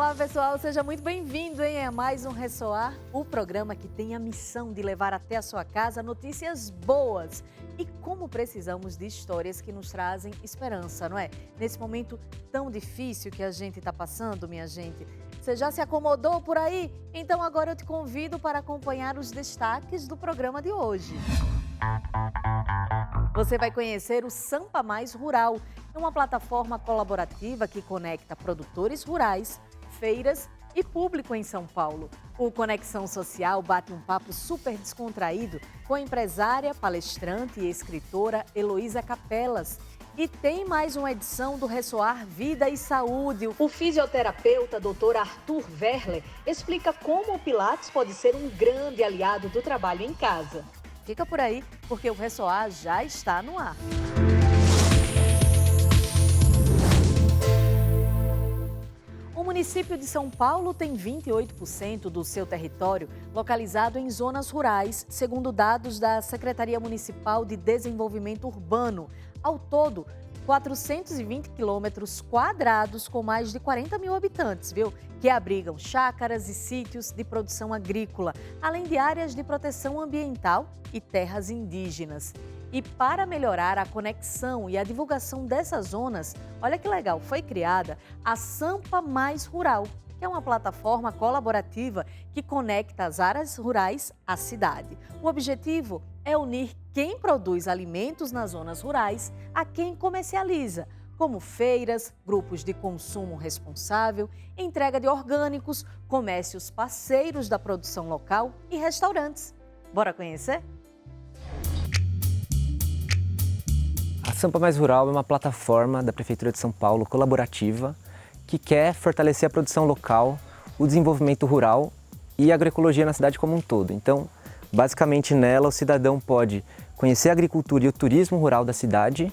Olá, pessoal, seja muito bem-vindo a mais um Ressoar, o programa que tem a missão de levar até a sua casa notícias boas e como precisamos de histórias que nos trazem esperança, não é? Nesse momento tão difícil que a gente está passando, minha gente. Você já se acomodou por aí? Então agora eu te convido para acompanhar os destaques do programa de hoje. Você vai conhecer o Sampa Mais Rural, uma plataforma colaborativa que conecta produtores rurais, feiras e público em São Paulo. O Conexão Social bate um papo super descontraído com a empresária, palestrante e escritora Heloísa Capelas. E tem mais uma edição do Ressoar Vida e Saúde. O fisioterapeuta Dr. Arthur Verler explica como o Pilates pode ser um grande aliado do trabalho em casa. Fica por aí, porque o Ressoar já está no ar. O município de São Paulo tem 28% do seu território localizado em zonas rurais, segundo dados da Secretaria Municipal de Desenvolvimento Urbano. Ao todo, 420 quilômetros quadrados com mais de 40 mil habitantes, que abrigam chácaras e sítios de produção agrícola, além de áreas de proteção ambiental e terras indígenas. E para melhorar a conexão e a divulgação dessas zonas, olha que legal, foi criada a Sampa Mais Rural, que é uma plataforma colaborativa que conecta as áreas rurais à cidade. O objetivo é unir quem produz alimentos nas zonas rurais a quem comercializa, como feiras, grupos de consumo responsável, entrega de orgânicos, comércios parceiros da produção local e restaurantes. Bora conhecer? A Sampa Mais Rural é uma plataforma da Prefeitura de São Paulo colaborativa que quer fortalecer a produção local, o desenvolvimento rural e a agroecologia na cidade como um todo. Então, basicamente nela o cidadão pode conhecer a agricultura e o turismo rural da cidade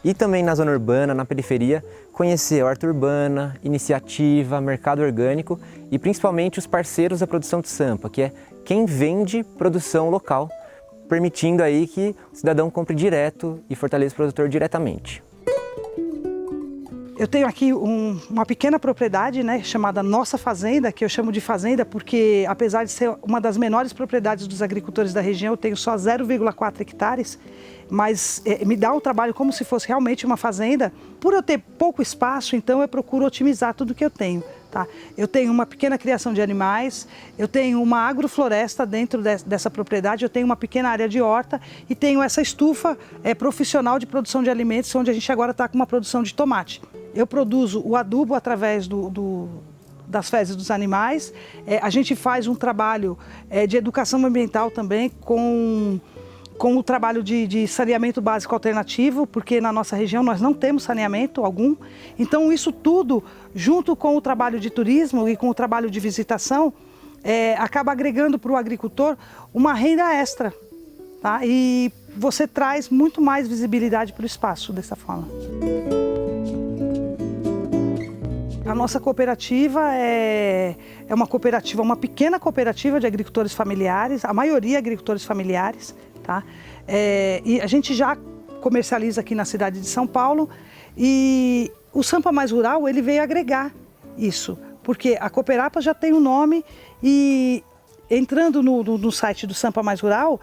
e também na zona urbana, na periferia, conhecer a horta urbana, iniciativa, mercado orgânico e principalmente os parceiros da produção de Sampa, que é quem vende produção local, permitindo aí que o cidadão compre direto e fortaleça o produtor diretamente. Eu tenho aqui uma pequena propriedade, chamada Nossa Fazenda, que eu chamo de fazenda porque, apesar de ser uma das menores propriedades dos agricultores da região, eu tenho só 0,4 hectares, mas me dá o trabalho como se fosse realmente uma fazenda. Por eu ter pouco espaço, então eu procuro otimizar tudo que eu tenho. Tá? Eu tenho uma pequena criação de animais, eu tenho uma agrofloresta dentro dessa propriedade, eu tenho uma pequena área de horta e tenho essa estufa profissional de produção de alimentos, onde a gente agora está com uma produção de tomate. Eu produzo o adubo através das fezes dos animais, a gente faz um trabalho de educação ambiental também com o trabalho de saneamento básico alternativo, porque na nossa região nós não temos saneamento algum. Então isso tudo, junto com o trabalho de turismo e com o trabalho de visitação, acaba agregando para o agricultor uma renda extra. Tá? E você traz muito mais visibilidade para o espaço dessa forma. A nossa cooperativa é uma cooperativa, uma pequena cooperativa de agricultores familiares, a maioria agricultores familiares. Tá? E a gente já comercializa aqui na cidade de São Paulo e o Sampa Mais Rural ele veio agregar isso, porque a Cooperapas já tem um nome e entrando no site do Sampa Mais Rural,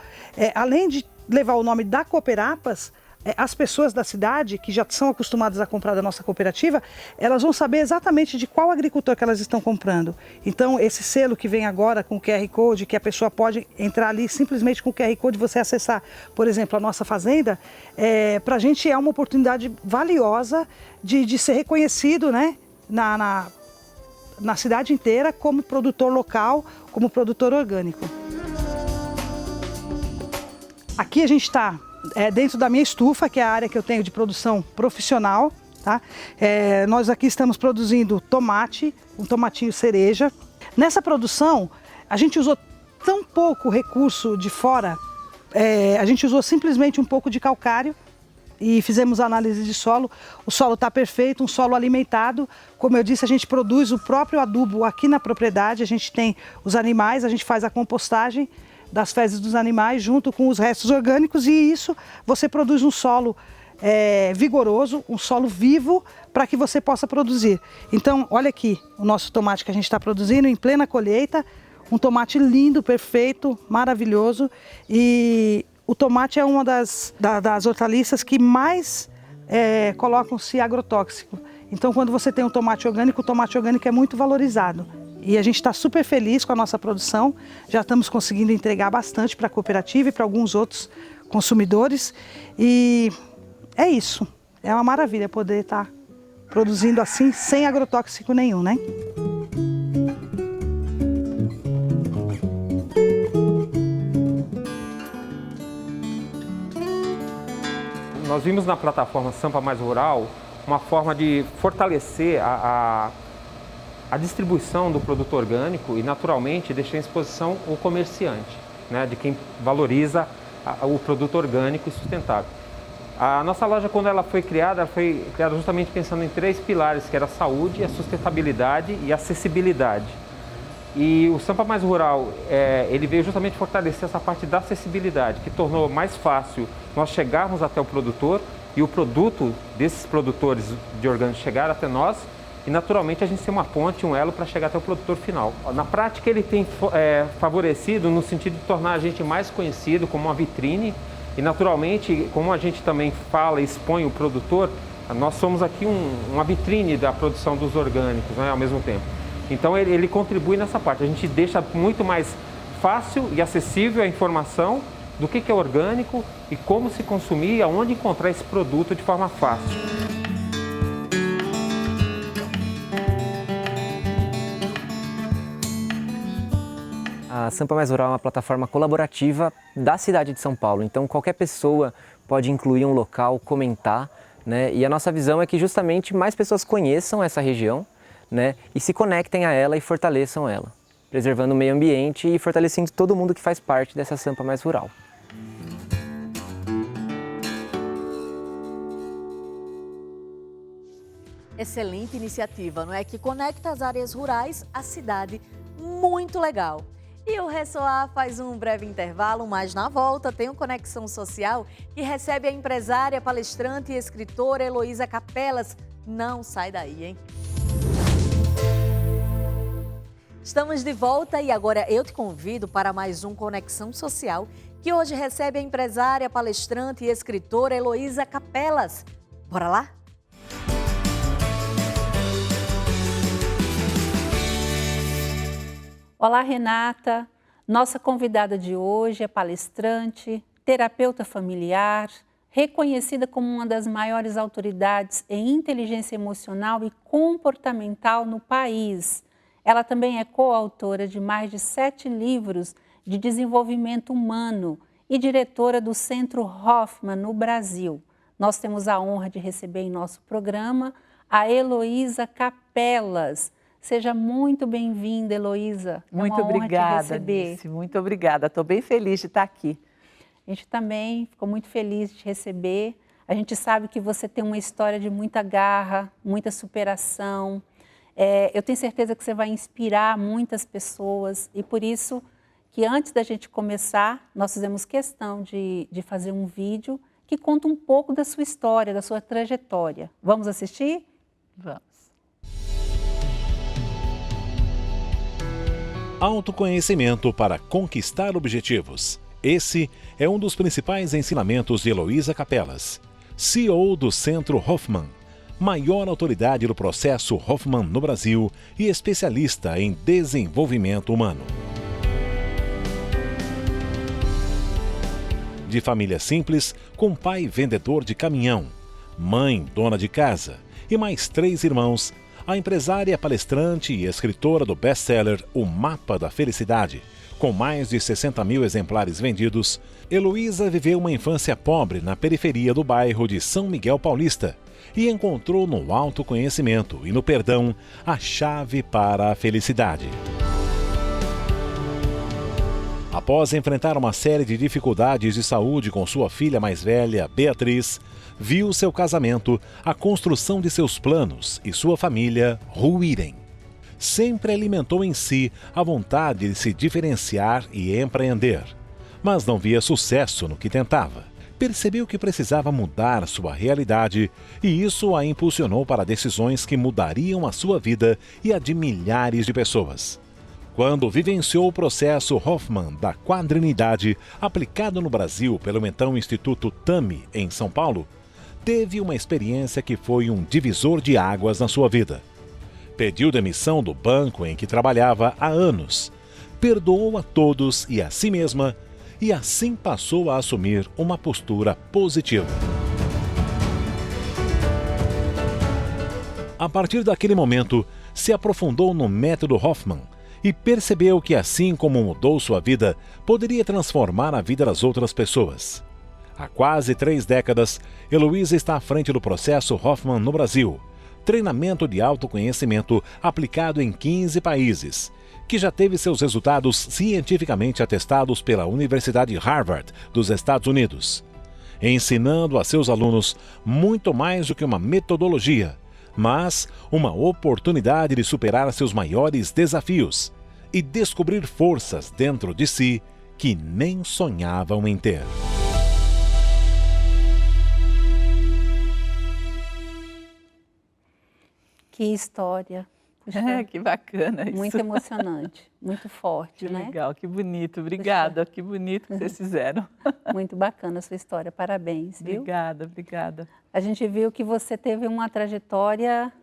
além de levar o nome da Cooperapas, as pessoas da cidade, que já são acostumadas a comprar da nossa cooperativa, elas vão saber exatamente de qual agricultor que elas estão comprando. Então, esse selo que vem agora com o QR Code, que a pessoa pode entrar ali simplesmente com o QR Code, você acessar, por exemplo, a nossa fazenda, para a gente é uma oportunidade valiosa de ser reconhecido, na cidade inteira como produtor local, como produtor orgânico. Aqui a gente está dentro da minha estufa, que é a área que eu tenho de produção profissional. Tá? Nós aqui estamos produzindo tomate, um tomatinho cereja. Nessa produção, a gente usou tão pouco recurso de fora, a gente usou simplesmente um pouco de calcário e fizemos análise de solo. O solo está perfeito, um solo alimentado. Como eu disse, a gente produz o próprio adubo aqui na propriedade, a gente tem os animais, a gente faz a compostagem das fezes dos animais junto com os restos orgânicos e isso você produz um solo vigoroso, um solo vivo para que você possa produzir. Então, olha aqui o nosso tomate que a gente está produzindo em plena colheita, um tomate lindo, perfeito, maravilhoso, e o tomate é uma das hortaliças que mais colocam-se agrotóxico. Então, quando você tem um tomate orgânico, o tomate orgânico é muito valorizado. E a gente está super feliz com a nossa produção, já estamos conseguindo entregar bastante para a cooperativa e para alguns outros consumidores. E é isso, é uma maravilha poder estar produzindo assim, sem agrotóxico nenhum, né? Nós vimos na plataforma Sampa Mais Rural uma forma de fortalecer a distribuição do produto orgânico e, naturalmente, deixar em exposição o comerciante, né, de quem valoriza o produto orgânico e sustentável. A nossa loja, quando ela foi criada justamente pensando em 3 pilares, que era a saúde, a sustentabilidade e a acessibilidade. E o Sampa Mais Rural, ele veio justamente fortalecer essa parte da acessibilidade, que tornou mais fácil nós chegarmos até o produtor e o produto desses produtores de orgânicos chegar até nós e, naturalmente, a gente tem uma ponte, um elo para chegar até o produtor final. Na prática, ele tem favorecido no sentido de tornar a gente mais conhecido como uma vitrine e, naturalmente, como a gente também fala e expõe o produtor, nós somos aqui uma vitrine da produção dos orgânicos, né, ao mesmo tempo. Então, ele contribui nessa parte. A gente deixa muito mais fácil e acessível a informação do que é orgânico e como se consumir e aonde encontrar esse produto de forma fácil. A Sampa Mais Rural é uma plataforma colaborativa da cidade de São Paulo, então qualquer pessoa pode incluir um local, comentar, né? E a nossa visão é que justamente mais pessoas conheçam essa região, né? E se conectem a ela e fortaleçam ela, preservando o meio ambiente e fortalecendo todo mundo que faz parte dessa Sampa Mais Rural. Excelente iniciativa, não é? Que conecta as áreas rurais à cidade. Muito legal. E o Ressoar faz um breve intervalo, mas na volta tem um Conexão Social que recebe a empresária, palestrante e escritora Heloísa Capelas. Não sai daí, hein? Estamos de volta e agora eu te convido para mais um Conexão Social que hoje recebe a empresária, palestrante e escritora Heloísa Capelas. Bora lá? Olá, Renata. Nossa convidada de hoje é palestrante, terapeuta familiar, reconhecida como uma das maiores autoridades em inteligência emocional e comportamental no país. Ela também é coautora de mais de 7 livros de desenvolvimento humano e diretora do Centro Hoffman no Brasil. Nós temos a honra de receber em nosso programa a Heloísa Capelas. Seja muito bem-vinda, Heloísa. Muito obrigada, Nice. Muito obrigada. Estou bem feliz de estar aqui. A gente também ficou muito feliz de te receber. A gente sabe que você tem uma história de muita garra, muita superação. Eu tenho certeza que você vai inspirar muitas pessoas e por isso que antes da gente começar, nós fizemos questão de fazer um vídeo que conta um pouco da sua história, da sua trajetória. Vamos assistir? Vamos. Autoconhecimento para conquistar objetivos. Esse é um dos principais ensinamentos de Heloísa Capelas, CEO do Centro Hoffman, maior autoridade do processo Hoffman no Brasil e especialista em desenvolvimento humano. De família simples, com pai vendedor de caminhão, mãe dona de casa e mais 3 irmãos, a empresária, palestrante e escritora do best-seller O Mapa da Felicidade, com mais de 60 mil exemplares vendidos, Heloísa viveu uma infância pobre na periferia do bairro de São Miguel Paulista e encontrou no autoconhecimento e no perdão a chave para a felicidade. Após enfrentar uma série de dificuldades de saúde com sua filha mais velha, Beatriz, viu seu casamento, a construção de seus planos e sua família ruírem. Sempre alimentou em si a vontade de se diferenciar e empreender, mas não via sucesso no que tentava. percebeu que precisava mudar sua realidade e isso a impulsionou para decisões que mudariam a sua vida e a de milhares de pessoas. Quando vivenciou o processo Hoffman da quadrinidade aplicado no Brasil pelo então Instituto TAMI, em São Paulo, teve uma experiência que foi um divisor de águas na sua vida. Pediu demissão do banco em que trabalhava há anos, perdoou a todos e a si mesma, e assim passou a assumir uma postura positiva. A partir daquele momento, se aprofundou no método Hoffman e percebeu que, assim como mudou sua vida, poderia transformar a vida das outras pessoas. Há quase 3 décadas, Heloísa está à frente do processo Hoffman no Brasil, treinamento de autoconhecimento aplicado em 15 países, que já teve seus resultados cientificamente atestados pela Universidade Harvard dos Estados Unidos, ensinando a seus alunos muito mais do que uma metodologia, mas uma oportunidade de superar seus maiores desafios e descobrir forças dentro de si que nem sonhavam em ter. Que história. Puxa, que bacana isso. Muito emocionante, muito forte, Que né? legal, que bonito. Obrigada, que bonito que vocês fizeram. Muito bacana a sua história, parabéns, viu? Obrigada, obrigada. A gente viu que você teve uma trajetória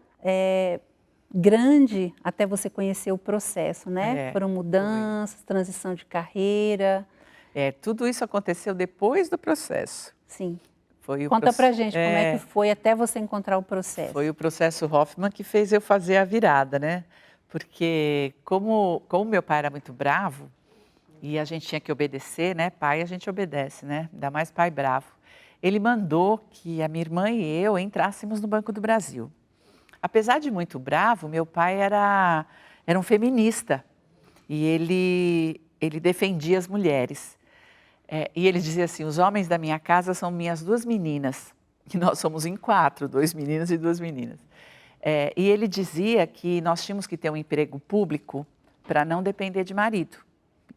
grande até você conhecer o processo, né? Foram mudanças, transição de carreira. Tudo isso aconteceu depois do processo. Sim. Conta pra gente como é que foi até você encontrar o processo. Foi o processo Hoffman que fez eu fazer a virada, né? Porque como meu pai era muito bravo e a gente tinha que obedecer, né? Pai a gente obedece, né? Ainda mais pai bravo. Ele mandou que a minha irmã e eu entrássemos no Banco do Brasil. Apesar de muito bravo, meu pai era um feminista e ele defendia as mulheres. E ele dizia assim, os homens da minha casa são minhas 2 meninas, que nós somos em 4, 2 meninos e 2 meninas. E ele dizia que nós tínhamos que ter um emprego público para não depender de marido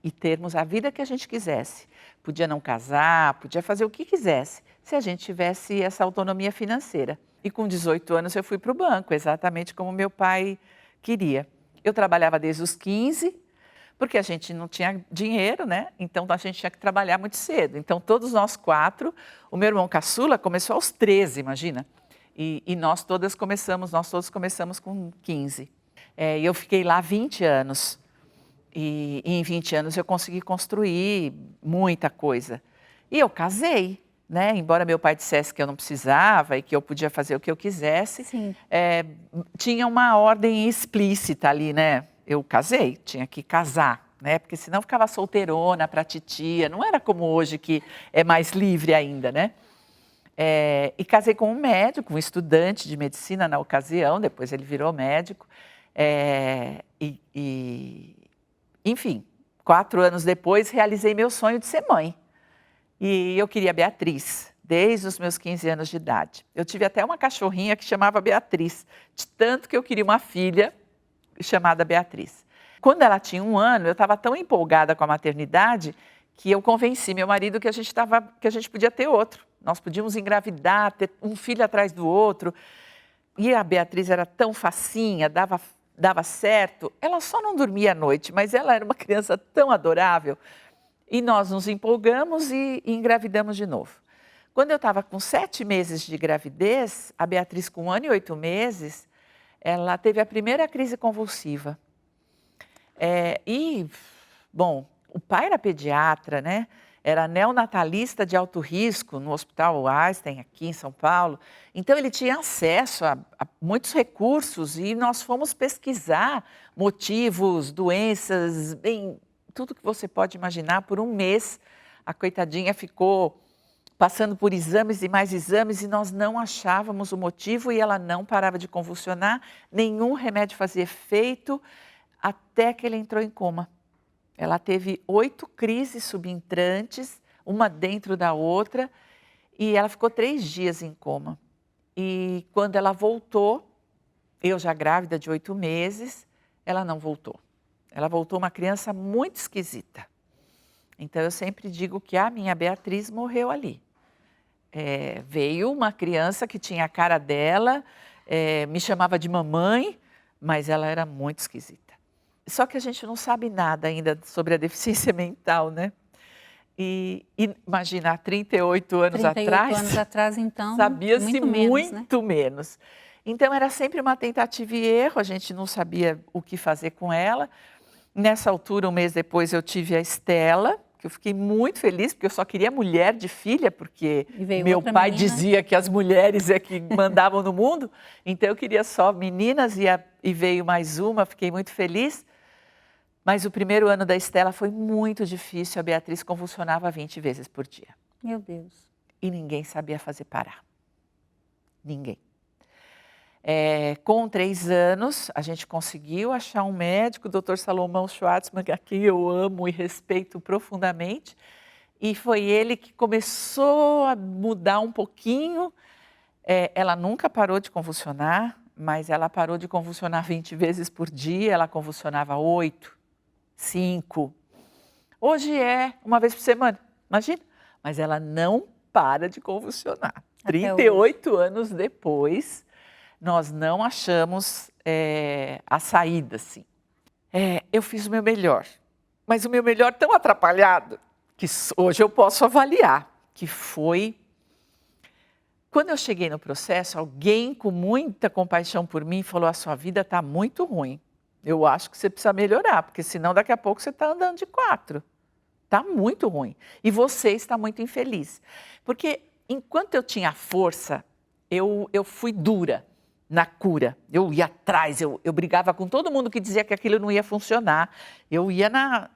e termos a vida que a gente quisesse. Podia não casar, podia fazer o que quisesse, se a gente tivesse essa autonomia financeira. E com 18 anos eu fui para o banco, exatamente como meu pai queria. Eu trabalhava desde os 15, porque a gente não tinha dinheiro, né? Então a gente tinha que trabalhar muito cedo. Então todos nós 4, o meu irmão caçula começou aos 13, imagina. E nós todos começamos com 15. E eu fiquei lá 20 anos. E em 20 anos eu consegui construir muita coisa. E eu casei, né? Embora meu pai dissesse que eu não precisava e que eu podia fazer o que eu quisesse, tinha uma ordem explícita ali, né? Eu casei, tinha que casar, né? Porque senão ficava solteirona para titia, não era como hoje que é mais livre ainda, né? E casei com um médico, um estudante de medicina na ocasião, depois ele virou médico. Enfim, 4 anos depois realizei meu sonho de ser mãe. E eu queria Beatriz, desde os meus 15 anos de idade. Eu tive até uma cachorrinha que chamava Beatriz, de tanto que eu queria uma filha chamada Beatriz. Quando ela tinha 1 ano, eu estava tão empolgada com a maternidade que eu convenci meu marido que a gente podia ter outro. Nós podíamos engravidar, ter um filho atrás do outro. E a Beatriz era tão facinha, dava certo. Ela só não dormia à noite, mas ela era uma criança tão adorável. E nós nos empolgamos e engravidamos de novo. Quando eu estava com 7 meses de gravidez, a Beatriz com 1 ano e 8 meses, ela teve a primeira crise convulsiva. Bom, o pai era pediatra, né? Era neonatalista de alto risco no Hospital Einstein, aqui em São Paulo. Então, ele tinha acesso a muitos recursos e nós fomos pesquisar motivos, doenças, tudo que você pode imaginar. Por 1 mês, a coitadinha ficou passando por exames e mais exames e nós não achávamos o motivo e ela não parava de convulsionar, nenhum remédio fazia efeito, até que ele entrou em coma. Ela teve 8 crises subentrantes, uma dentro da outra, e ela ficou 3 dias em coma. E quando ela voltou, eu já grávida de 8 meses, ela não voltou. Ela voltou uma criança muito esquisita. Então, eu sempre digo que a minha Beatriz morreu ali. Veio uma criança que tinha a cara dela, me chamava de mamãe, mas ela era muito esquisita. Só que a gente não sabe nada ainda sobre a deficiência mental, né? E imagina, há 38 anos atrás, então, sabia-se muito menos. Então, era sempre uma tentativa e erro, a gente não sabia o que fazer com ela. Nessa altura, um mês depois, eu tive a Estela, que eu fiquei muito feliz, porque eu só queria mulher de filha, porque meu pai dizia que as mulheres é que mandavam no mundo. Então, eu queria só meninas e veio mais uma, fiquei muito feliz. Mas o primeiro ano da Estela foi muito difícil, a Beatriz convulsionava 20 vezes por dia. Meu Deus. E ninguém sabia fazer parar. Ninguém. Com 3 anos, a gente conseguiu achar um médico, o Dr. Salomão Schwartzman, a quem eu amo e respeito profundamente. E foi ele que começou a mudar um pouquinho. Ela nunca parou de convulsionar, mas ela parou de convulsionar 20 vezes por dia, ela convulsionava 8, 5. Hoje é uma vez por semana, imagina. Mas ela não para de convulsionar. 38 anos depois, nós não achamos a saída, assim. Eu fiz o meu melhor, mas o meu melhor tão atrapalhado, que hoje eu posso avaliar, que foi... Quando eu cheguei no processo, alguém com muita compaixão por mim falou: a sua vida está muito ruim. Eu acho que você precisa melhorar, porque senão daqui a pouco você está andando de 4. Está muito ruim. E você está muito infeliz. Porque enquanto eu tinha força, eu fui dura na cura. Eu ia atrás, eu brigava com todo mundo que dizia que aquilo não ia funcionar. Eu ia na...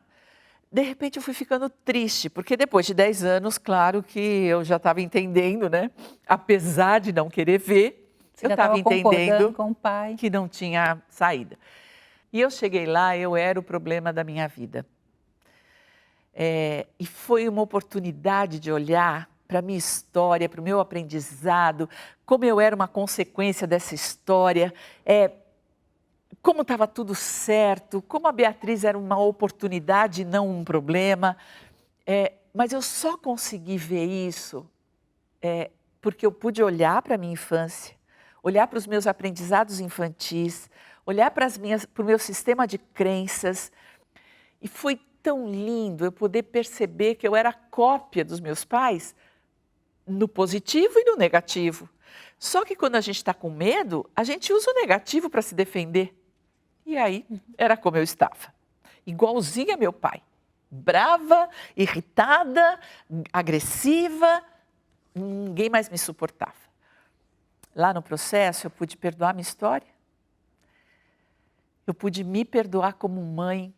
De repente eu fui ficando triste, porque depois de 10 anos, claro que eu já estava entendendo, né? Apesar de não querer ver, eu estava entendendo com o pai que não tinha saída. E eu cheguei lá, eu era o problema da minha vida. E foi uma oportunidade de olhar para a minha história, para o meu aprendizado, como eu era uma consequência dessa história, como estava tudo certo, como a Beatriz era uma oportunidade e não um problema. Mas eu só consegui ver isso porque eu pude olhar para a minha infância, olhar para os meus aprendizados infantis, olhar para o meu sistema de crenças. E foi tão lindo eu poder perceber que eu era cópia dos meus pais no positivo e no negativo. Só que quando a gente está com medo, a gente usa o negativo para se defender. E aí, era como eu estava, igualzinha meu pai, brava, irritada, agressiva, ninguém mais me suportava. Lá no processo, eu pude perdoar minha história, eu pude me perdoar como mãe,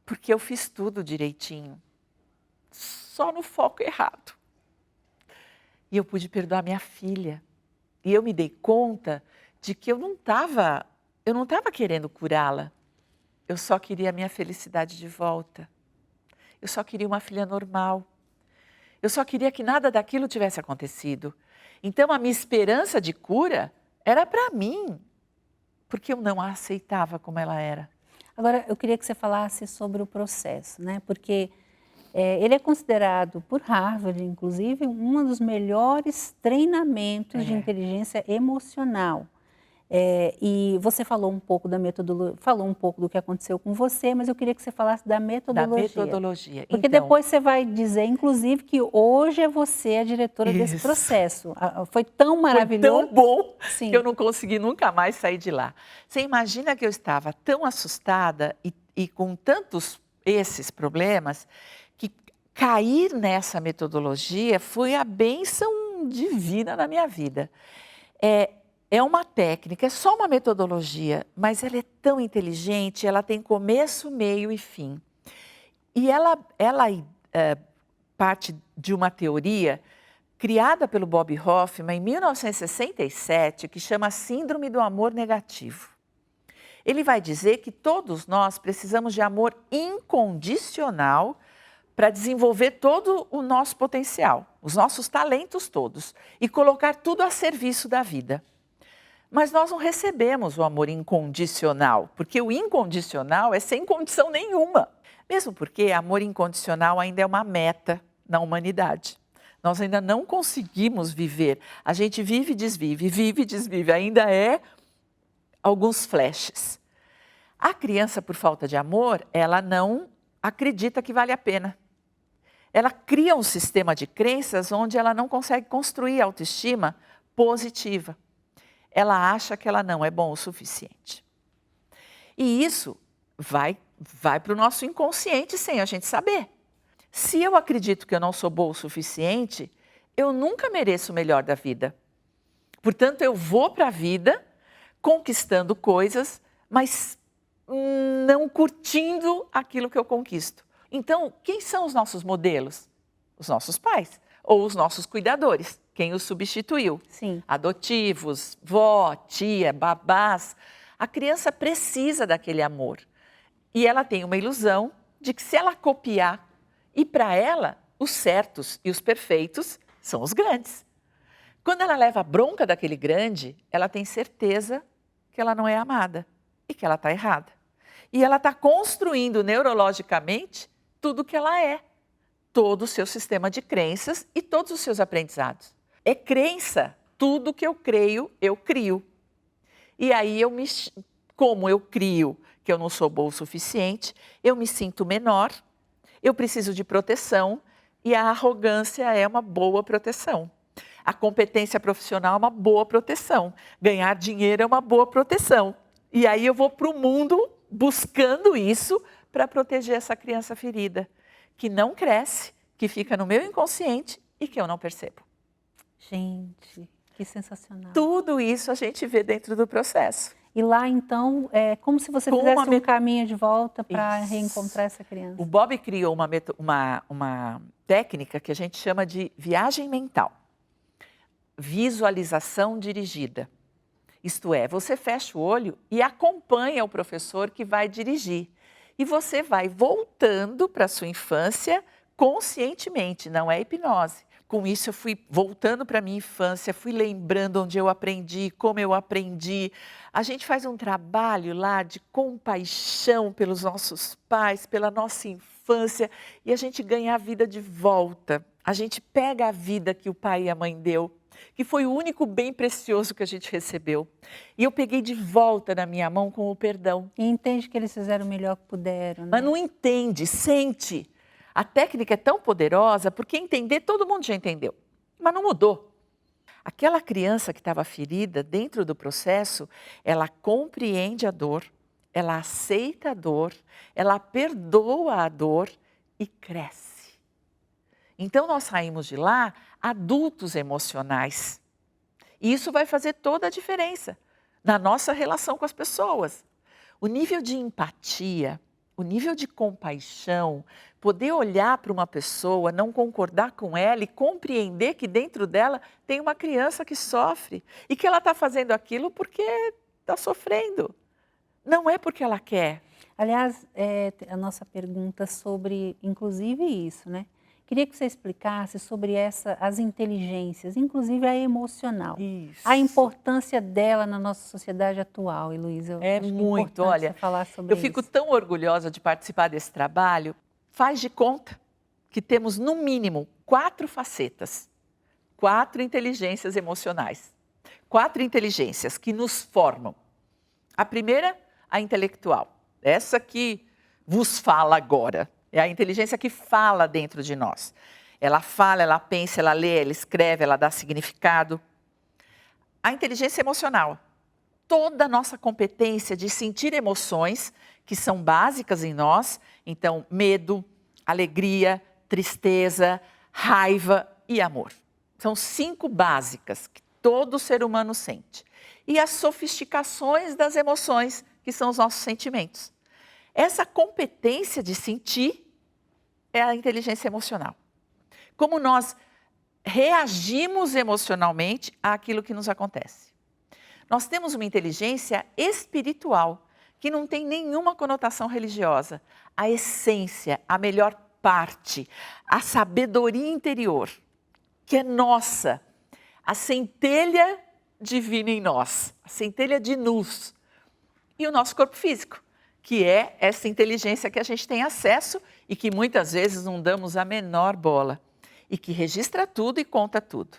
porque eu fiz tudo direitinho, só no foco errado. E eu pude perdoar minha filha, e eu me dei conta de que eu não estava querendo curá-la, eu só queria a minha felicidade de volta. Eu só queria uma filha normal. Eu só queria que nada daquilo tivesse acontecido. Então, a minha esperança de cura era para mim, porque eu não a aceitava como ela era. Agora, eu queria que você falasse sobre o processo, né? Porque ele é considerado, por Harvard, inclusive, um dos melhores treinamentos de inteligência emocional. E você falou um pouco da metodologia, falou um pouco do que aconteceu com você, mas eu queria que você falasse da metodologia. Da metodologia. Porque então, depois você vai dizer, inclusive, que hoje é você a diretora desse processo. Foi tão maravilhoso. Foi tão bom que eu não consegui nunca mais sair de lá. Você imagina que eu estava tão assustada e com tantos esses problemas, que cair nessa metodologia foi a bênção divina na minha vida. É uma técnica, é só uma metodologia, mas ela é tão inteligente, ela tem começo, meio e fim. E ela parte de uma teoria criada pelo Bob Hoffman em 1967, que chama Síndrome do Amor Negativo. Ele vai dizer que todos nós precisamos de amor incondicional para desenvolver todo o nosso potencial, os nossos talentos todos, e colocar tudo a serviço da vida. Mas nós não recebemos o amor incondicional, porque o incondicional é sem condição nenhuma. Mesmo porque amor incondicional ainda é uma meta na humanidade. Nós ainda não conseguimos viver. A gente vive e desvive. Ainda é alguns flashes. A criança, por falta de amor, ela não acredita que vale a pena. Ela cria um sistema de crenças onde ela não consegue construir autoestima positiva. Ela acha que ela não é bom o suficiente. E isso vai para o nosso inconsciente sem a gente saber. Se eu acredito que eu não sou boa o suficiente, eu nunca mereço o melhor da vida. Portanto, eu vou para a vida conquistando coisas, mas não curtindo aquilo que eu conquisto. Então, quem são os nossos modelos? Os nossos pais ou os nossos cuidadores, quem os substituiu. Sim. Adotivos, vó, tia, babás. A criança precisa daquele amor. E ela tem uma ilusão de que se ela copiar, e para ela, os certos e os perfeitos são os grandes. Quando ela leva a bronca daquele grande, ela tem certeza que ela não é amada e que ela está errada. E ela está construindo neurologicamente tudo que ela é, todo o seu sistema de crenças e todos os seus aprendizados. É crença, tudo que eu creio, eu crio. E aí, como eu crio que eu não sou boa o suficiente, eu me sinto menor, eu preciso de proteção e a arrogância é uma boa proteção. A competência profissional é uma boa proteção. Ganhar dinheiro é uma boa proteção. E aí eu vou para o mundo buscando isso para proteger essa criança ferida, que não cresce, que fica no meu inconsciente e que eu não percebo. Gente, que sensacional. Tudo isso a gente vê dentro do processo. E lá, então, é como se você fizesse um caminho de volta para reencontrar essa criança. O Bob criou uma técnica que a gente chama de viagem mental. Visualização dirigida. Isto é, você fecha o olho e acompanha o professor que vai dirigir. E você vai voltando para a sua infância conscientemente, não é hipnose. Com isso eu fui voltando para a minha infância, fui lembrando onde eu aprendi, como eu aprendi. A gente faz um trabalho lá de compaixão pelos nossos pais, pela nossa infância, e a gente ganha a vida de volta. A gente pega a vida que o pai e a mãe deu, que foi o único bem precioso que a gente recebeu. E eu peguei de volta na minha mão com o perdão. E entende que eles fizeram o melhor que puderam, né? Mas não entende, sente. A técnica é tão poderosa porque entender todo mundo já entendeu, mas não mudou. Aquela criança que estava ferida dentro do processo, ela compreende a dor, ela aceita a dor, ela perdoa a dor e cresce. Então nós saímos de lá adultos emocionais. E isso vai fazer toda a diferença na nossa relação com as pessoas. O nível de empatia, o nível de compaixão, poder olhar para uma pessoa, não concordar com ela e compreender que dentro dela tem uma criança que sofre e que ela está fazendo aquilo porque está sofrendo. Não é porque ela quer. Aliás, a nossa pergunta sobre, inclusive, isso, né? Queria que você explicasse sobre as inteligências, inclusive a emocional. Isso. A importância dela na nossa sociedade atual, Heloísa. É muito, olha, falar sobre eu fico tão orgulhosa de participar desse trabalho. Faz de conta que temos, no mínimo, 4 facetas, 4 inteligências emocionais, 4 inteligências que nos formam. A primeira, a intelectual, essa que vos fala agora. É a inteligência que fala dentro de nós. Ela fala, ela pensa, ela lê, ela escreve, ela dá significado. A inteligência emocional. Toda a nossa competência de sentir emoções que são básicas em nós. Então, medo, alegria, tristeza, raiva e amor. São 5 básicas que todo ser humano sente. E as sofisticações das emoções, que são os nossos sentimentos. Essa competência de sentir é a inteligência emocional. Como nós reagimos emocionalmente àquilo que nos acontece. Nós temos uma inteligência espiritual, que não tem nenhuma conotação religiosa. A essência, a melhor parte, a sabedoria interior, que é nossa, a centelha divina em nós, a centelha de luz. E o nosso corpo físico, que é essa inteligência que a gente tem acesso e que muitas vezes não damos a menor bola. e que registra tudo e conta tudo.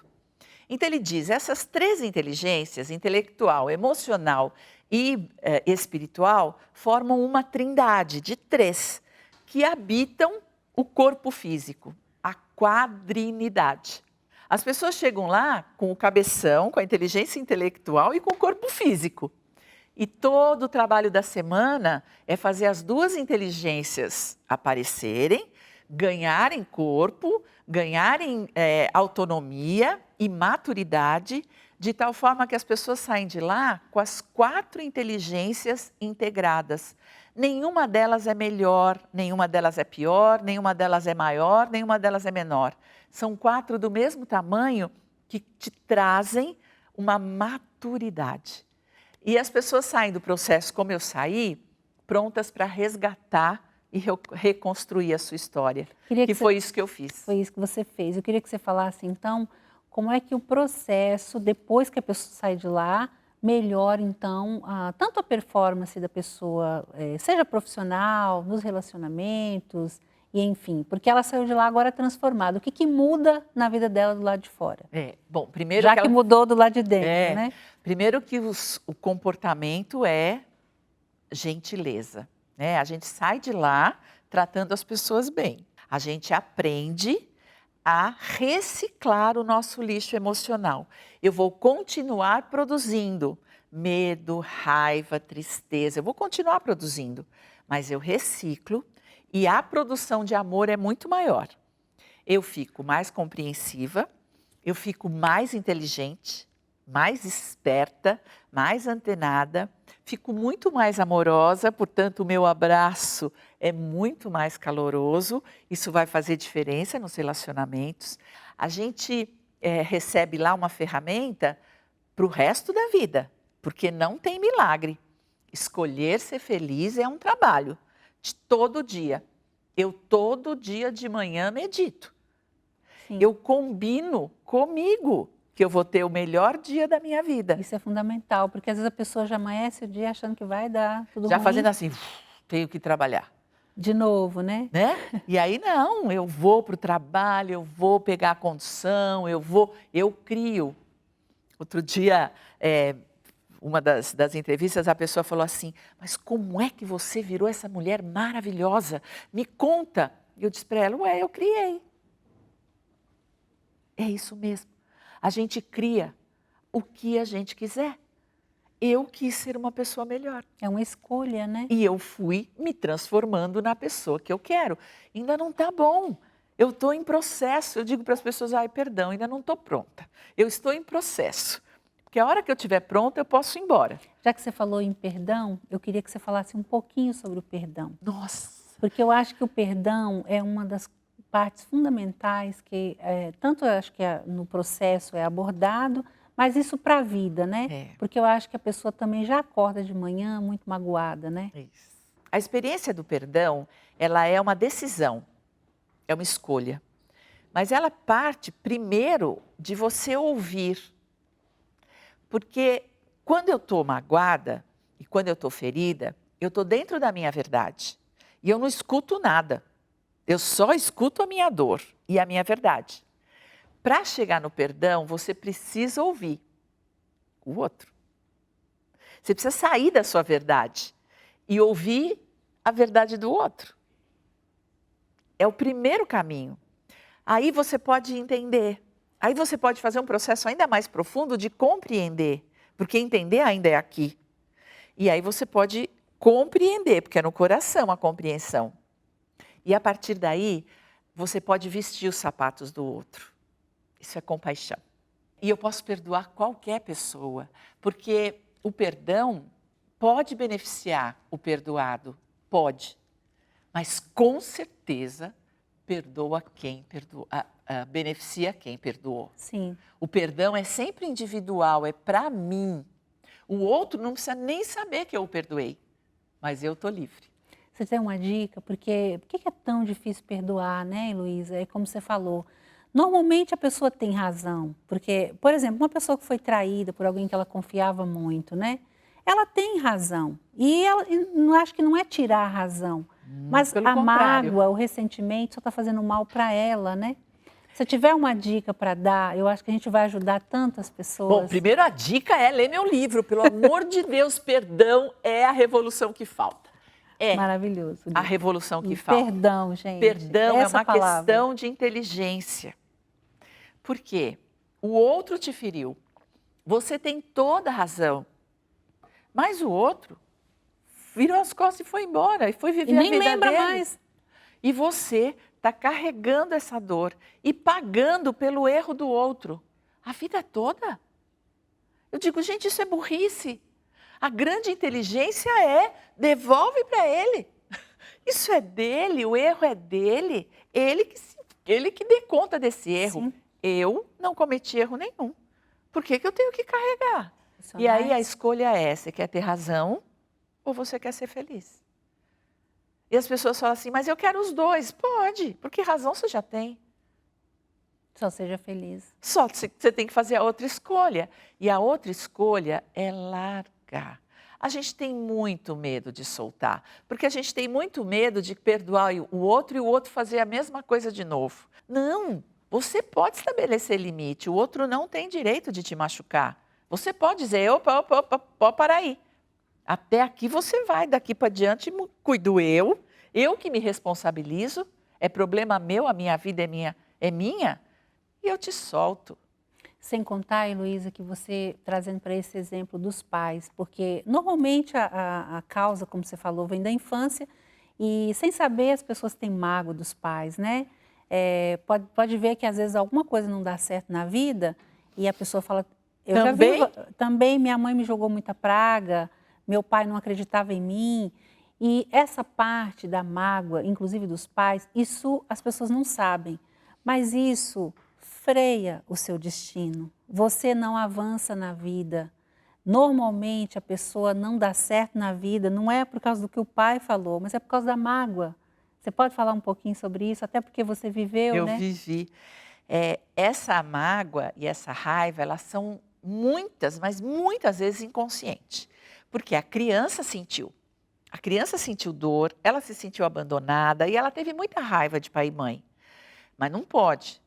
Então ele diz, essas 3 inteligências, intelectual, emocional e espiritual, formam uma trindade de 3 que habitam o corpo físico, a quadrinidade. As pessoas chegam lá com o cabeção, com a inteligência intelectual e com o corpo físico. E todo o trabalho da semana é fazer as 2 inteligências aparecerem, ganharem corpo, ganharem autonomia e maturidade, de tal forma que as pessoas saem de lá com as 4 inteligências integradas. Nenhuma delas é melhor, nenhuma delas é pior, nenhuma delas é maior, nenhuma delas é menor. São 4 do mesmo tamanho que te trazem uma maturidade. E as pessoas saem do processo, como eu saí, prontas para resgatar e reconstruir a sua história. Foi isso que eu fiz. Foi isso que você fez. Eu queria que você falasse, então, como é que o processo, depois que a pessoa sai de lá, melhora, então, tanto a performance da pessoa, seja profissional, nos relacionamentos, e enfim, porque ela saiu de lá agora transformada. O que muda na vida dela do lado de fora? Bom, primeiro já que mudou do lado de dentro, né? Primeiro que o comportamento é gentileza, né? A gente sai de lá tratando as pessoas bem. A gente aprende a reciclar o nosso lixo emocional. Eu vou continuar produzindo medo, raiva, tristeza. Eu vou continuar produzindo, mas eu reciclo e a produção de amor é muito maior. Eu fico mais compreensiva, eu fico mais inteligente, mais esperta, mais antenada, fico muito mais amorosa, portanto o meu abraço é muito mais caloroso, isso vai fazer diferença nos relacionamentos. A gente recebe lá uma ferramenta para o resto da vida, porque não tem milagre. Escolher ser feliz é um trabalho de todo dia. Eu todo dia de manhã medito. Sim. Eu combino comigo que eu vou ter o melhor dia da minha vida. Isso é fundamental, porque às vezes a pessoa já amanhece o dia achando que vai dar tudo já ruim. Fazendo assim, tenho que trabalhar. De novo, né? E aí não, eu vou para o trabalho, eu vou pegar a condução, eu crio. Outro dia, uma das entrevistas, a pessoa falou assim, mas como é que você virou essa mulher maravilhosa? Me conta. Eu disse para ela, eu criei. É isso mesmo. A gente cria o que a gente quiser. Eu quis ser uma pessoa melhor. É uma escolha, né? E eu fui me transformando na pessoa que eu quero. Ainda não está bom. Eu estou em processo. Eu digo para as pessoas, perdão, ainda não estou pronta. Eu estou em processo. Porque a hora que eu estiver pronta, eu posso ir embora. Já que você falou em perdão, eu queria que você falasse um pouquinho sobre o perdão. Nossa! Porque eu acho que o perdão é uma das partes fundamentais que, tanto eu acho que no processo é abordado, mas isso para a vida, né? Porque eu acho que a pessoa também já acorda de manhã muito magoada, né? Isso. A experiência do perdão, ela é uma decisão, é uma escolha. Mas ela parte primeiro de você ouvir. Porque quando eu estou magoada e quando eu estou ferida, eu estou dentro da minha verdade. E eu não escuto nada. Eu só escuto a minha dor e a minha verdade. Para chegar no perdão, você precisa ouvir o outro. Você precisa sair da sua verdade e ouvir a verdade do outro. É o primeiro caminho. Aí você pode entender. Aí você pode fazer um processo ainda mais profundo de compreender, porque entender ainda é aqui. E aí você pode compreender, porque é no coração a compreensão. E a partir daí, você pode vestir os sapatos do outro. Isso é compaixão. E eu posso perdoar qualquer pessoa, porque o perdão pode beneficiar o perdoado, pode. Mas com certeza perdoa quem perdoa, beneficia quem perdoou. Sim. O perdão é sempre individual, é para mim. O outro não precisa nem saber que eu o perdoei, mas eu estou livre. Você tem uma dica? Porque por que é tão difícil perdoar, né, Heloísa? É como você falou. Normalmente a pessoa tem razão, porque, por exemplo, uma pessoa que foi traída por alguém que ela confiava muito, né? Ela tem razão. E acho que não é tirar a razão, mas a mágoa, o ressentimento só está fazendo mal para ela, né? Se tiver uma dica para dar, eu acho que a gente vai ajudar tantas pessoas. Bom, primeiro a dica é ler meu livro. Pelo amor de Deus, perdão é a revolução que falta. É maravilhoso. a revolução que falta. Perdão, gente. Perdão Essa é uma palavra. questão de inteligência. Por quê? O outro te feriu. Você tem toda a razão. Mas o outro virou as costas e foi embora. E foi viver a vida dele. Nem lembra mais. E você está carregando essa dor e pagando pelo erro do outro. A vida toda. Eu digo, gente, isso é burrice. A grande inteligência é devolve para ele. Isso é dele, o erro é dele. Ele que dê conta desse erro. Sim. Eu não cometi erro nenhum. Por que eu tenho que carregar? E aí a escolha é, você quer ter razão ou você quer ser feliz? E as pessoas falam assim, mas eu quero os dois. Pode, porque razão você já tem. Só seja feliz. Só você tem que fazer a outra escolha. E a outra escolha é largar. A gente tem muito medo de soltar, porque a gente tem muito medo de perdoar o outro e o outro fazer a mesma coisa de novo. Não, você pode estabelecer limite, o outro não tem direito de te machucar. Você pode dizer, opa, para aí. Até aqui você vai, daqui para diante cuido eu que me responsabilizo, é problema meu, a minha vida é minha, e eu te solto. Sem contar, Heloísa, que você, trazendo para esse exemplo dos pais, porque normalmente a causa, como você falou, vem da infância e sem saber as pessoas têm mágoa dos pais, né? Pode ver que às vezes alguma coisa não dá certo na vida e a pessoa fala, também minha mãe me jogou muita praga, meu pai não acreditava em mim. E essa parte da mágoa, inclusive dos pais, isso as pessoas não sabem, mas isso freia o seu destino. Você não avança na vida. Normalmente a pessoa não dá certo na vida, não é por causa do que o pai falou, mas é por causa da mágoa. Você pode falar um pouquinho sobre isso, até porque você viveu, né? Eu vivi. Essa mágoa e essa raiva, elas são muitas, mas muitas vezes inconscientes. Porque a criança sentiu. A criança sentiu dor, ela se sentiu abandonada e ela teve muita raiva de pai e mãe. Mas não pode.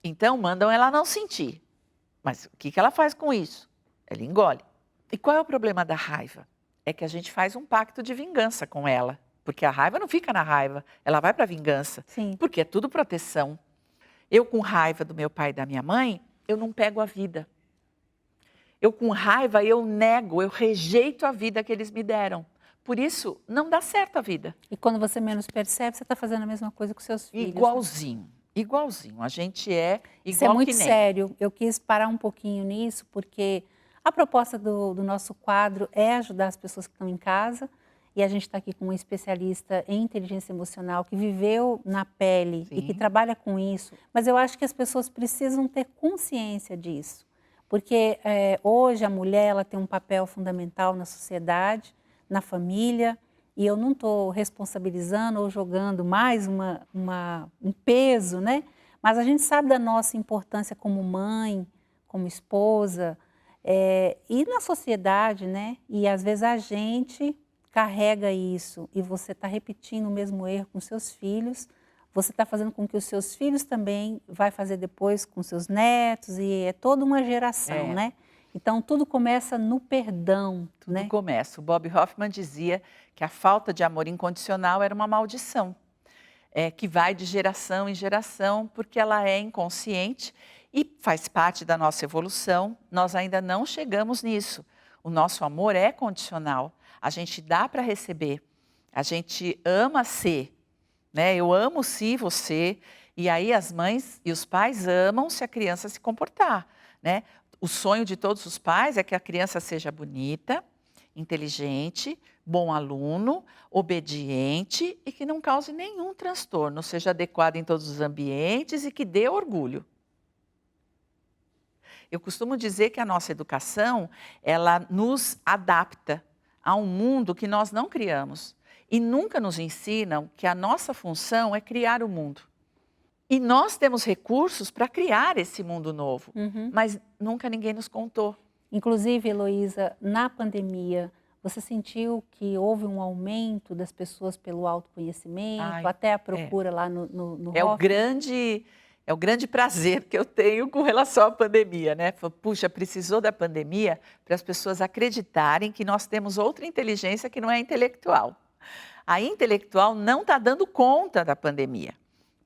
Então, mandam ela não sentir. Mas o que ela faz com isso? Ela engole. E qual é o problema da raiva? É que a gente faz um pacto de vingança com ela. Porque a raiva não fica na raiva, ela vai para a vingança. Sim. Porque é tudo proteção. Eu, com raiva do meu pai e da minha mãe, eu não pego a vida. Eu, com raiva, eu nego, eu rejeito a vida que eles me deram. Por isso, não dá certo a vida. E quando você menos percebe, você está fazendo a mesma coisa com seus filhos. Igualzinho. Igualzinho, a gente é igual Isso é muito que nem. sério. Eu quis parar um pouquinho nisso, porque a proposta do nosso quadro é ajudar as pessoas que estão em casa. E a gente está aqui com um especialista em inteligência emocional que viveu na pele e que trabalha com isso. Mas eu acho que as pessoas precisam ter consciência disso. Porque hoje a mulher ela tem um papel fundamental na sociedade, na família. E eu não estou responsabilizando ou jogando mais um peso, né? Mas a gente sabe da nossa importância como mãe, como esposa, e na sociedade, né? E às vezes a gente carrega isso e você está repetindo o mesmo erro com seus filhos, você está fazendo com que os seus filhos também vai fazer depois com seus netos e é toda uma geração, né? Então, tudo começa no perdão, Tudo né? começa. O Bob Hoffman dizia que a falta de amor incondicional era uma maldição, que vai de geração em geração, porque ela é inconsciente e faz parte da nossa evolução. Nós ainda não chegamos nisso. O nosso amor é condicional. A gente dá para receber. A gente ama ser, né? Eu amo se você. E aí as mães e os pais amam se a criança se comportar, né? O sonho de todos os pais é que a criança seja bonita, inteligente, bom aluno, obediente e que não cause nenhum transtorno, seja adequada em todos os ambientes e que dê orgulho. Eu costumo dizer que a nossa educação, ela nos adapta a um mundo que nós não criamos e nunca nos ensinam que a nossa função é criar o mundo. E nós temos recursos para criar esse mundo novo, mas nunca ninguém nos contou. Inclusive, Heloísa, na pandemia, você sentiu que houve um aumento das pessoas pelo autoconhecimento, até a procura lá no É o Hoffman? grande É o grande prazer que eu tenho com relação à pandemia, né? Puxa, precisou da pandemia para as pessoas acreditarem que nós temos outra inteligência que não é intelectual. A intelectual não está dando conta da pandemia,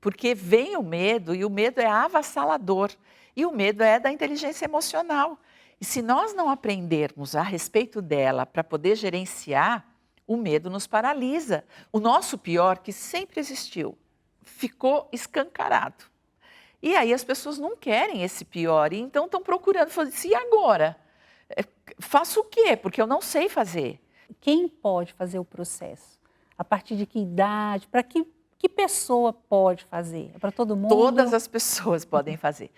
porque vem o medo e o medo é avassalador. E o medo é da inteligência emocional. E se nós não aprendermos a respeito dela para poder gerenciar, o medo nos paralisa. O nosso pior, que sempre existiu, ficou escancarado. E aí as pessoas não querem esse pior, e então estão procurando fazer isso. E agora? Faço o quê? Porque eu não sei fazer. Quem pode fazer o processo? A partir de que idade? Para que pessoa pode fazer? É para todo mundo? Todas as pessoas podem fazer.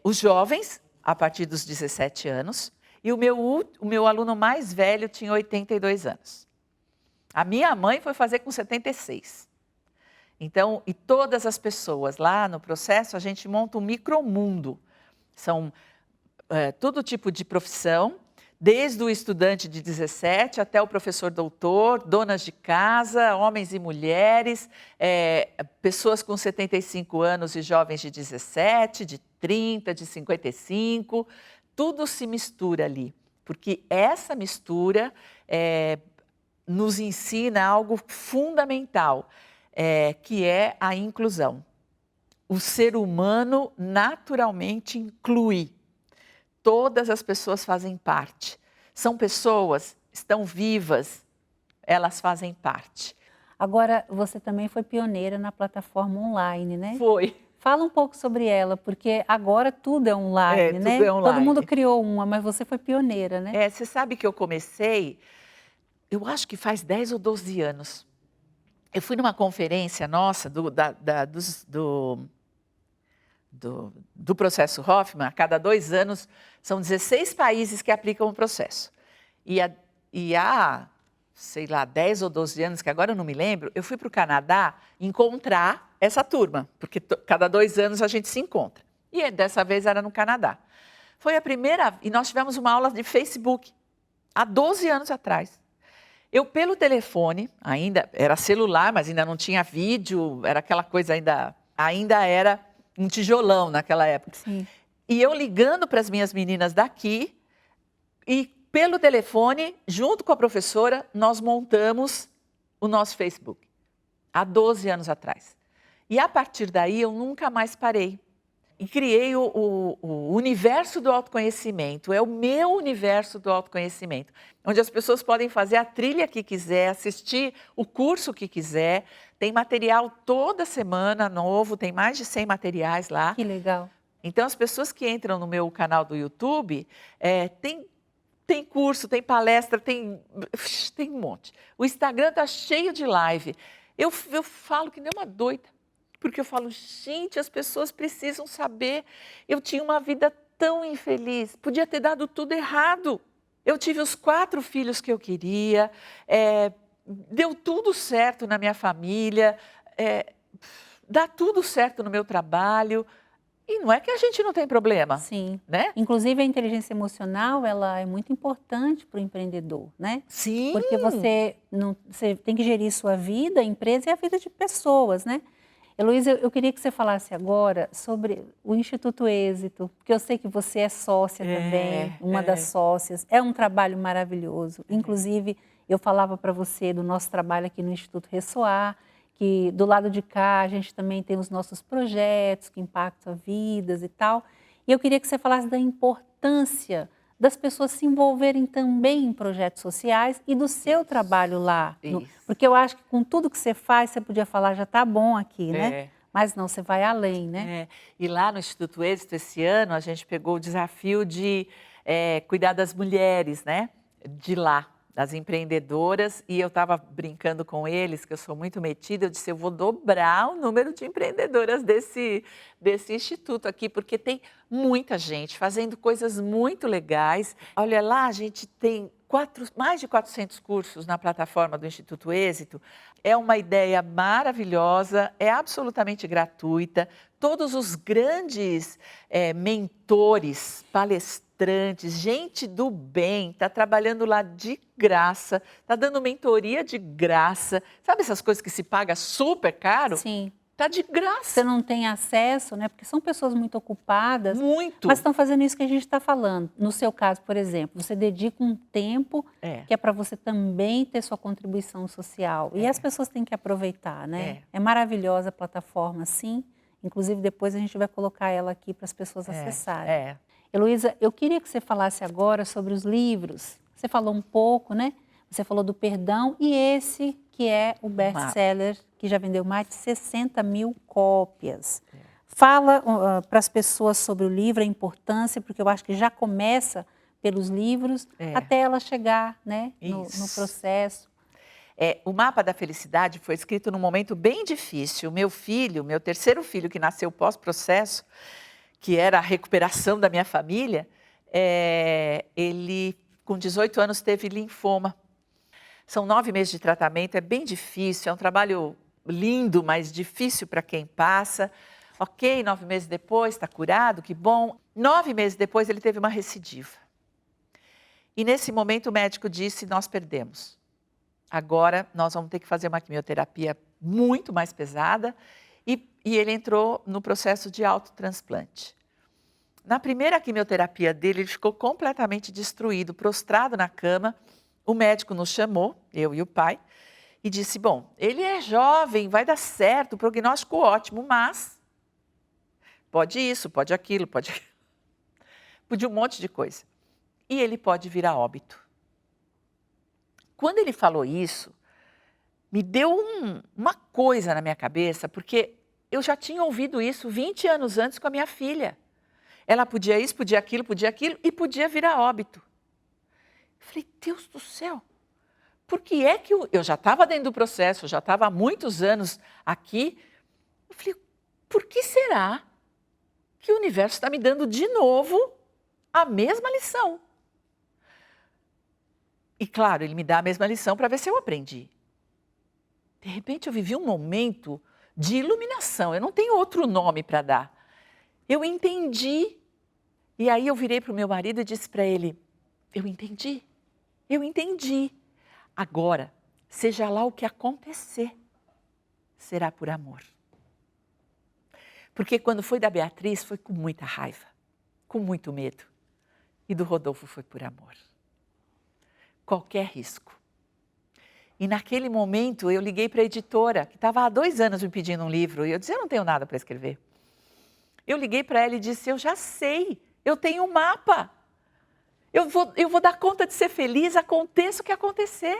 Os jovens, a partir dos 17 anos, e o meu aluno mais velho tinha 82 anos. A minha mãe foi fazer com 76. Então, e todas as pessoas lá no processo, a gente monta um micromundo. São todo tipo de profissão, desde o estudante de 17 até o professor doutor, donas de casa, homens e mulheres, pessoas com 75 anos e jovens de 17, de 30, de 55, tudo se mistura ali, porque essa mistura nos ensina algo fundamental, que é a inclusão. O ser humano naturalmente inclui. Todas as pessoas fazem parte. São pessoas, estão vivas, elas fazem parte. Agora, você também foi pioneira na plataforma online, né? Foi. Fala um pouco sobre ela, porque agora tudo é online, né? Tudo é online. Todo mundo criou uma, mas você foi pioneira, né? Você sabe que eu comecei, eu acho que faz 10 ou 12 anos. Eu fui numa conferência nossa do processo Hoffman. A cada 2 anos, são 16 países que aplicam o processo. E há, sei lá, 10 ou 12 anos, que agora eu não me lembro, eu fui para o Canadá encontrar essa turma, porque cada 2 anos a gente se encontra. E dessa vez era no Canadá. Foi a primeira, e nós tivemos uma aula de Facebook, há 12 anos atrás. Eu, pelo telefone, ainda era celular, mas ainda não tinha vídeo, era aquela coisa ainda era um tijolão naquela época. Sim. E eu ligando para as minhas meninas daqui, e pelo telefone, junto com a professora, nós montamos o nosso Facebook, há 12 anos atrás. E a partir daí eu nunca mais parei. E criei o universo do autoconhecimento, é o meu universo do autoconhecimento, onde as pessoas podem fazer a trilha que quiser, assistir o curso que quiser, tem material toda semana novo, tem mais de 100 materiais lá. Que legal. Então as pessoas que entram no meu canal do YouTube, tem curso, tem palestra, tem um monte. O Instagram está cheio de live. Eu falo que nem uma doida. Porque eu falo, gente, as pessoas precisam saber. Eu tinha uma vida tão infeliz, podia ter dado tudo errado. Eu tive os 4 filhos que eu queria, deu tudo certo na minha família, dá tudo certo no meu trabalho. E não é que a gente não tem problema. Sim. Né? Inclusive, a inteligência emocional, ela é muito importante para o empreendedor, né? Sim. Porque você tem que gerir sua vida, a empresa e a vida de pessoas, né? Heloísa, eu queria que você falasse agora sobre o Instituto Êxito, porque eu sei que você é sócia também, uma das sócias. É um trabalho maravilhoso. Inclusive, eu falava para você do nosso trabalho aqui no Instituto Ressoar, que do lado de cá a gente também tem os nossos projetos que impactam vidas e tal. E eu queria que você falasse da importância das pessoas se envolverem também em projetos sociais e do seu trabalho lá. Porque eu acho que com tudo que você faz, você podia falar, já está bom aqui, né? Mas não, você vai além, né? E lá no Instituto Êxito, esse ano, a gente pegou o desafio de cuidar das mulheres, né? De lá, das empreendedoras. E eu estava brincando com eles, que eu sou muito metida, eu disse, eu vou dobrar o número de empreendedoras desse instituto aqui, porque tem muita gente fazendo coisas muito legais. Olha lá, a gente tem mais de 400 cursos na plataforma do Instituto Êxito. É uma ideia maravilhosa, é absolutamente gratuita. Todos os grandes mentores, palestrantes, gente do bem, está trabalhando lá de graça, está dando mentoria de graça. Sabe essas coisas que se paga super caro? Sim. Tá de graça. Você não tem acesso, né? Porque são pessoas muito ocupadas. Muito. Mas estão fazendo isso que a gente está falando. No seu caso, por exemplo, você dedica um tempo que é para você também ter sua contribuição social. E as pessoas têm que aproveitar, né? É maravilhosa a plataforma, sim. Inclusive, depois a gente vai colocar ela aqui para as pessoas acessarem. Heloísa, eu queria que você falasse agora sobre os livros. Você falou um pouco, né? Você falou do Perdão e esse que é o best-seller, que já vendeu mais de 60 mil cópias. Fala para as pessoas sobre o livro, a importância, porque eu acho que já começa pelos livros até ela chegar, né, no processo. O Mapa da Felicidade foi escrito num momento bem difícil. Meu filho, meu terceiro filho, que nasceu pós-processo, que era a recuperação da minha família, ele, com 18 anos, teve linfoma. São 9 meses de tratamento, é bem difícil, é um trabalho lindo, mas difícil para quem passa. Ok, 9 meses depois, está curado, que bom. 9 meses depois, ele teve uma recidiva. E nesse momento o médico disse, nós perdemos. Agora nós vamos ter que fazer uma quimioterapia muito mais pesada e ele entrou no processo de autotransplante. Na primeira quimioterapia dele, ele ficou completamente destruído, prostrado na cama. O médico nos chamou, eu e o pai, e disse, bom, ele é jovem, vai dar certo, o prognóstico ótimo, mas pode isso, pode aquilo, pode um monte de coisa. E ele pode vir a óbito. Quando ele falou isso, me deu uma coisa na minha cabeça, porque eu já tinha ouvido isso 20 anos antes com a minha filha. Ela podia isso, podia aquilo e podia vir a óbito. Eu falei, Deus do céu, por que é que eu já estava dentro do processo, eu já estava há muitos anos aqui. Eu falei, por que será que o universo está me dando de novo a mesma lição? E claro, ele me dá a mesma lição para ver se eu aprendi. De repente eu vivi um momento de iluminação, eu não tenho outro nome para dar. Eu entendi. E aí eu virei para o meu marido e disse para ele, eu entendi. Agora, seja lá o que acontecer, será por amor. Porque quando foi da Beatriz, foi com muita raiva, com muito medo. E do Rodolfo foi por amor. Qualquer risco. E naquele momento eu liguei para a editora, que estava há 2 anos me pedindo um livro, e eu disse, eu não tenho nada para escrever. Eu liguei para ela e disse, eu já sei, eu tenho um mapa. Eu vou dar conta de ser feliz, aconteça o que acontecer.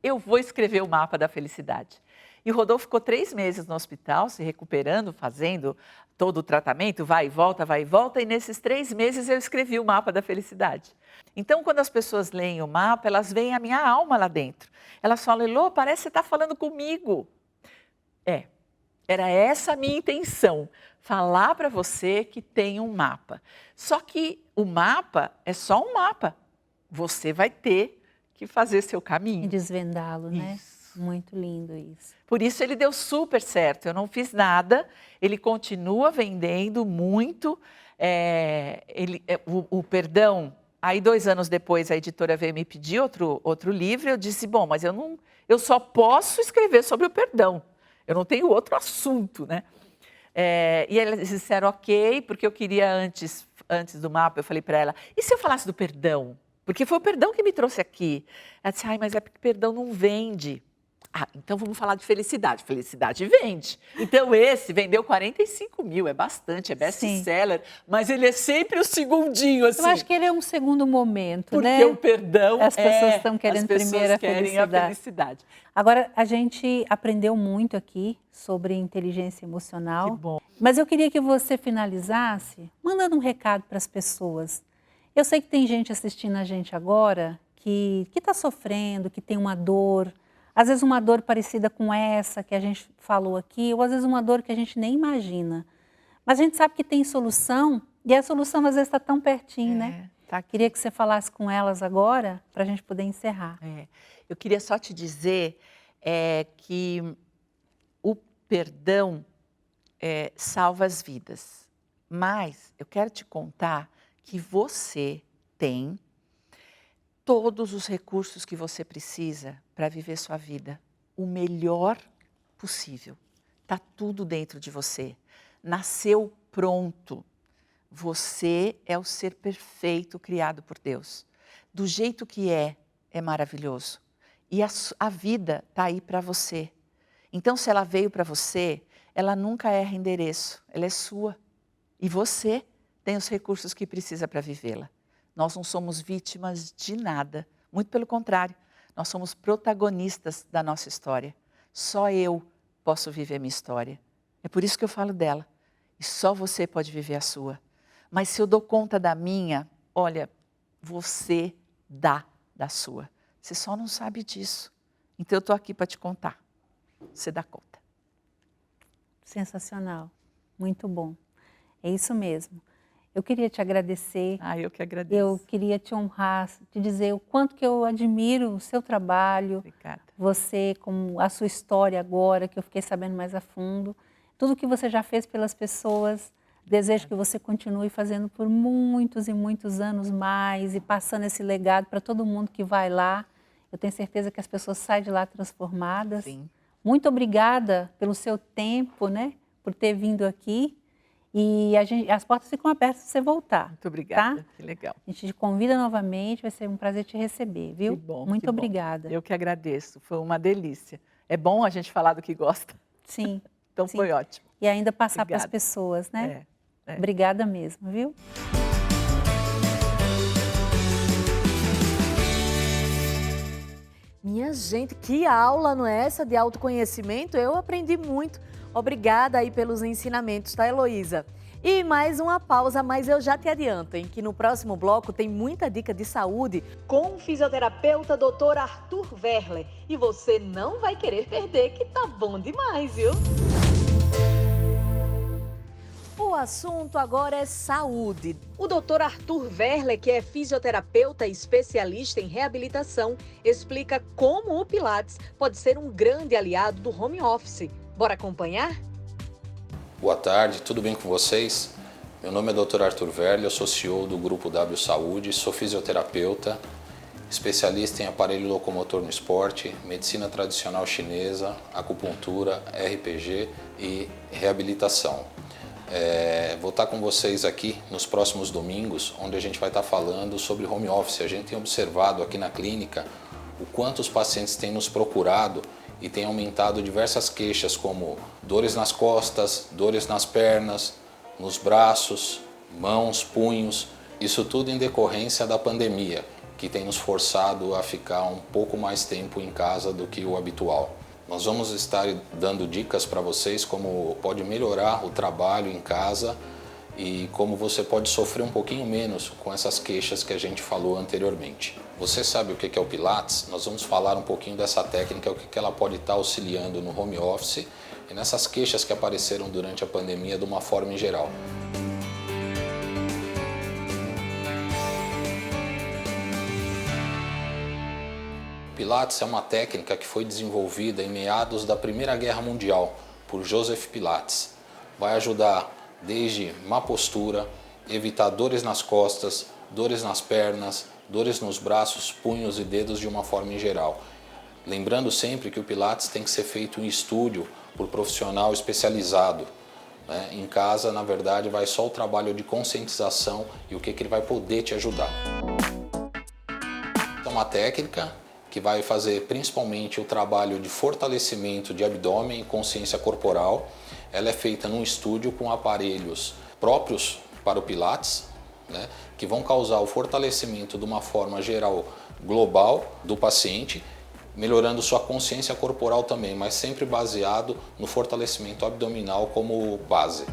Eu vou escrever o Mapa da Felicidade. E o Rodolfo ficou 3 meses no hospital, se recuperando, fazendo todo o tratamento, vai e volta, e nesses 3 meses eu escrevi o Mapa da Felicidade. Então, quando as pessoas leem o mapa, elas veem a minha alma lá dentro. Elas falam, Elô, parece que você está falando comigo. Era essa a minha intenção, falar para você que tem um mapa. Só que o mapa é só um mapa. Você vai ter que fazer seu caminho. E desvendá-lo, né? Muito lindo isso. Por isso ele deu super certo. Eu não fiz nada, ele continua vendendo muito. O Perdão, aí 2 anos depois a editora veio me pedir outro livro. Eu disse, bom, mas eu só posso escrever sobre o perdão. Eu não tenho outro assunto, né? E eles disseram ok, porque eu queria antes do mapa, eu falei para ela, e se eu falasse do perdão? Porque foi o perdão que me trouxe aqui. Ela disse, mas é porque perdão não vende. Então vamos falar de felicidade. Felicidade vende. Então esse vendeu 45 mil, é bastante, é best-seller, mas ele é sempre o segundinho, assim. Eu acho que ele é um segundo momento, porque né? O perdão as pessoas estão querendo primeiro a felicidade. Agora, a gente aprendeu muito aqui sobre inteligência emocional. Que bom. Mas eu queria que você finalizasse mandando um recado para as pessoas. Eu sei que tem gente assistindo a gente agora que está sofrendo, que tem uma dor, às vezes uma dor parecida com essa que a gente falou aqui, ou às vezes uma dor que a gente nem imagina. Mas a gente sabe que tem solução, e a solução às vezes está tão pertinho, né? Tá. Queria que você falasse com elas agora, para a gente poder encerrar. Eu queria só te dizer que o perdão salva as vidas. Mas eu quero te contar que você tem todos os recursos que você precisa para viver sua vida o melhor possível. Está tudo dentro de você. Nasceu pronto. Você é o ser perfeito criado por Deus. Do jeito que é maravilhoso. E a vida está aí para você. Então, se ela veio para você, ela nunca erra endereço. Ela é sua. E você tem os recursos que precisa para vivê-la. Nós não somos vítimas de nada. Muito pelo contrário. Nós somos protagonistas da nossa história. Só eu posso viver a minha história. É por isso que eu falo dela. E só você pode viver a sua. Mas se eu dou conta da minha, olha, você dá da sua. Você só não sabe disso. Então eu estou aqui para te contar. Você dá conta. Sensacional. Muito bom. É isso mesmo. Eu queria te agradecer. Eu que agradeço. Eu queria te honrar, te dizer o quanto que eu admiro o seu trabalho. Obrigada. Você, com a sua história agora, que eu fiquei sabendo mais a fundo. Tudo que você já fez pelas pessoas. Desejo que você continue fazendo por muitos e muitos anos mais e passando esse legado para todo mundo que vai lá. Eu tenho certeza que as pessoas saem de lá transformadas. Sim. Muito obrigada pelo seu tempo, né? Por ter vindo aqui. E as portas ficam abertas para você voltar. Muito obrigada, tá? Que legal. A gente te convida novamente, vai ser um prazer te receber, viu? Que bom. Muito que bom. obrigada. Eu que agradeço, foi uma delícia. É bom a gente falar do que gosta. Sim. Então sim. foi ótimo. E ainda passar para as Obrigada. pessoas, né? É. Obrigada mesmo, viu? Minha gente, que aula, não é essa de autoconhecimento? Eu aprendi muito. Obrigada aí pelos ensinamentos, tá, Heloísa? E mais uma pausa, mas eu já te adianto, hein, que no próximo bloco tem muita dica de saúde com o fisioterapeuta Dr. Arthur Werler. E você não vai querer perder, que tá bom demais, viu? O assunto agora é saúde. O Dr. Arthur Werler, que é fisioterapeuta e especialista em reabilitação, explica como o Pilates pode ser um grande aliado do home office. Bora acompanhar? Boa tarde, tudo bem com vocês? Meu nome é Dr. Arthur Werler, eu sou CEO do Grupo W Saúde, sou fisioterapeuta, especialista em aparelho locomotor no esporte, medicina tradicional chinesa, acupuntura, RPG e reabilitação. Vou estar com vocês aqui nos próximos domingos, onde a gente vai estar falando sobre home office. A gente tem observado aqui na clínica o quanto os pacientes têm nos procurado e tem aumentado diversas queixas como dores nas costas, dores nas pernas, nos braços, mãos, punhos. Isso tudo em decorrência da pandemia, que tem nos forçado a ficar um pouco mais tempo em casa do que o habitual. Nós vamos estar dando dicas para vocês como pode melhorar o trabalho em casa e como você pode sofrer um pouquinho menos com essas queixas que a gente falou anteriormente. Você sabe o que é o Pilates? Nós vamos falar um pouquinho dessa técnica, o que ela pode estar auxiliando no home office e nessas queixas que apareceram durante a pandemia de uma forma em geral. Pilates é uma técnica que foi desenvolvida em meados da Primeira Guerra Mundial por Joseph Pilates. Vai ajudar desde má postura, evitar dores nas costas, dores nas pernas, dores nos braços, punhos e dedos de uma forma em geral. Lembrando sempre que o Pilates tem que ser feito em estúdio por profissional especializado. Né? Em casa, na verdade, vai só o trabalho de conscientização e o que ele vai poder te ajudar. É uma técnica que vai fazer principalmente o trabalho de fortalecimento de abdômen e consciência corporal. Ela é feita num estúdio com aparelhos próprios para o Pilates, né, que vão causar o fortalecimento de uma forma geral global do paciente, melhorando sua consciência corporal também, mas sempre baseado no fortalecimento abdominal como base.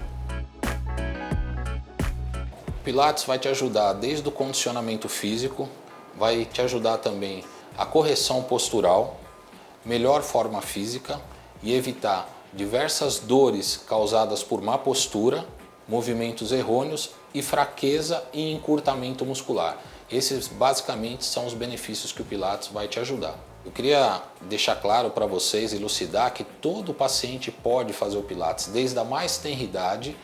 O Pilates vai te ajudar desde o condicionamento físico, vai te ajudar também a correção postural, melhor forma física e evitar diversas dores causadas por má postura, movimentos errôneos e fraqueza e encurtamento muscular. Esses basicamente são os benefícios que o Pilates vai te ajudar. Eu queria deixar claro para vocês, elucidar que todo paciente pode fazer o Pilates, desde a mais tenra idade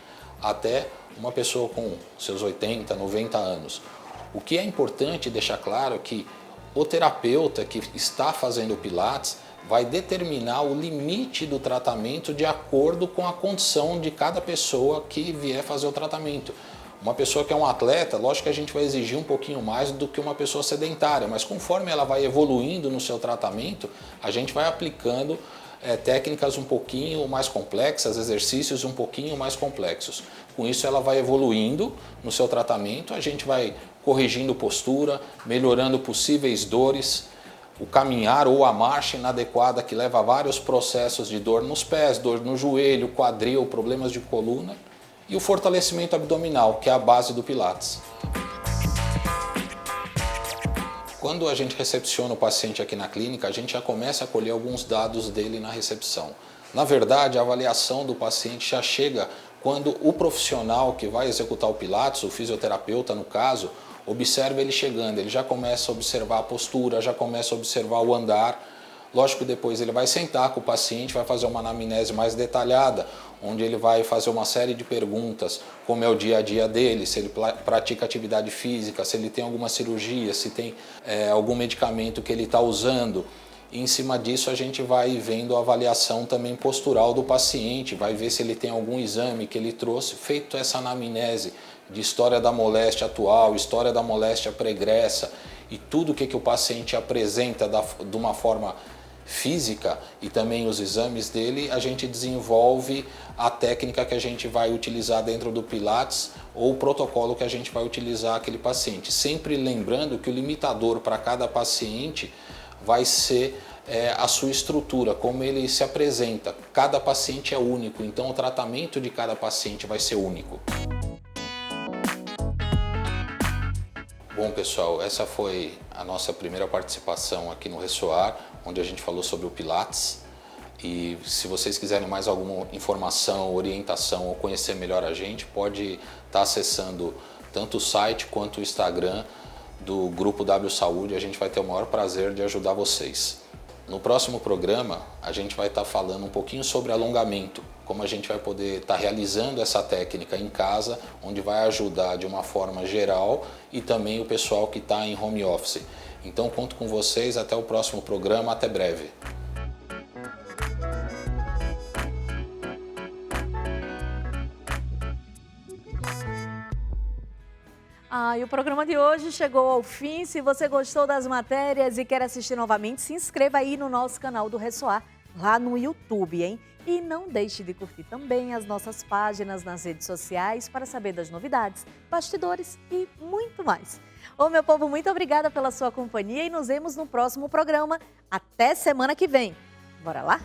até uma pessoa com seus 80, 90 anos. O que é importante deixar claro é que o terapeuta que está fazendo o Pilates vai determinar o limite do tratamento de acordo com a condição de cada pessoa que vier fazer o tratamento. Uma pessoa que é um atleta, lógico que a gente vai exigir um pouquinho mais do que uma pessoa sedentária, mas conforme ela vai evoluindo no seu tratamento, a gente vai aplicando técnicas um pouquinho mais complexas, exercícios um pouquinho mais complexos. Com isso ela vai evoluindo no seu tratamento, a gente vai corrigindo postura, melhorando possíveis dores, o caminhar ou a marcha inadequada que leva a vários processos de dor nos pés, dor no joelho, quadril, problemas de coluna, e o fortalecimento abdominal, que é a base do Pilates. Quando a gente recepciona o paciente aqui na clínica, a gente já começa a colher alguns dados dele na recepção. Na verdade, a avaliação do paciente já chega quando o profissional que vai executar o Pilates, o fisioterapeuta no caso, observa ele chegando, ele já começa a observar a postura, já começa a observar o andar. Lógico, depois ele vai sentar com o paciente, vai fazer uma anamnese mais detalhada, onde ele vai fazer uma série de perguntas, como é o dia a dia dele, se ele pratica atividade física, se ele tem alguma cirurgia, se tem algum medicamento que ele está usando. E em cima disso a gente vai vendo a avaliação também postural do paciente, vai ver se ele tem algum exame que ele trouxe, feito essa anamnese de história da moléstia atual, história da moléstia pregressa e tudo o que o paciente apresenta de uma forma física e também os exames dele, a gente desenvolve a técnica que a gente vai utilizar dentro do Pilates ou o protocolo que a gente vai utilizar aquele paciente. Sempre lembrando que o limitador para cada paciente vai ser a sua estrutura, como ele se apresenta. Cada paciente é único, então o tratamento de cada paciente vai ser único. Bom, pessoal, essa foi a nossa primeira participação aqui no Ressoar, onde a gente falou sobre o Pilates. E se vocês quiserem mais alguma informação, orientação ou conhecer melhor a gente, pode estar acessando tanto o site quanto o Instagram do Grupo W Saúde. A gente vai ter o maior prazer de ajudar vocês. No próximo programa, a gente vai estar falando um pouquinho sobre alongamento, como a gente vai poder estar realizando essa técnica em casa, onde vai ajudar de uma forma geral e também o pessoal que está em home office. Então, conto com vocês, até o próximo programa, até breve. E o programa de hoje chegou ao fim. Se você gostou das matérias e quer assistir novamente, se inscreva aí no nosso canal do Ressoar, lá no YouTube, hein? E não deixe de curtir também as nossas páginas nas redes sociais para saber das novidades, bastidores e muito mais. Ô, meu povo, muito obrigada pela sua companhia e nos vemos no próximo programa. Até semana que vem. Bora lá?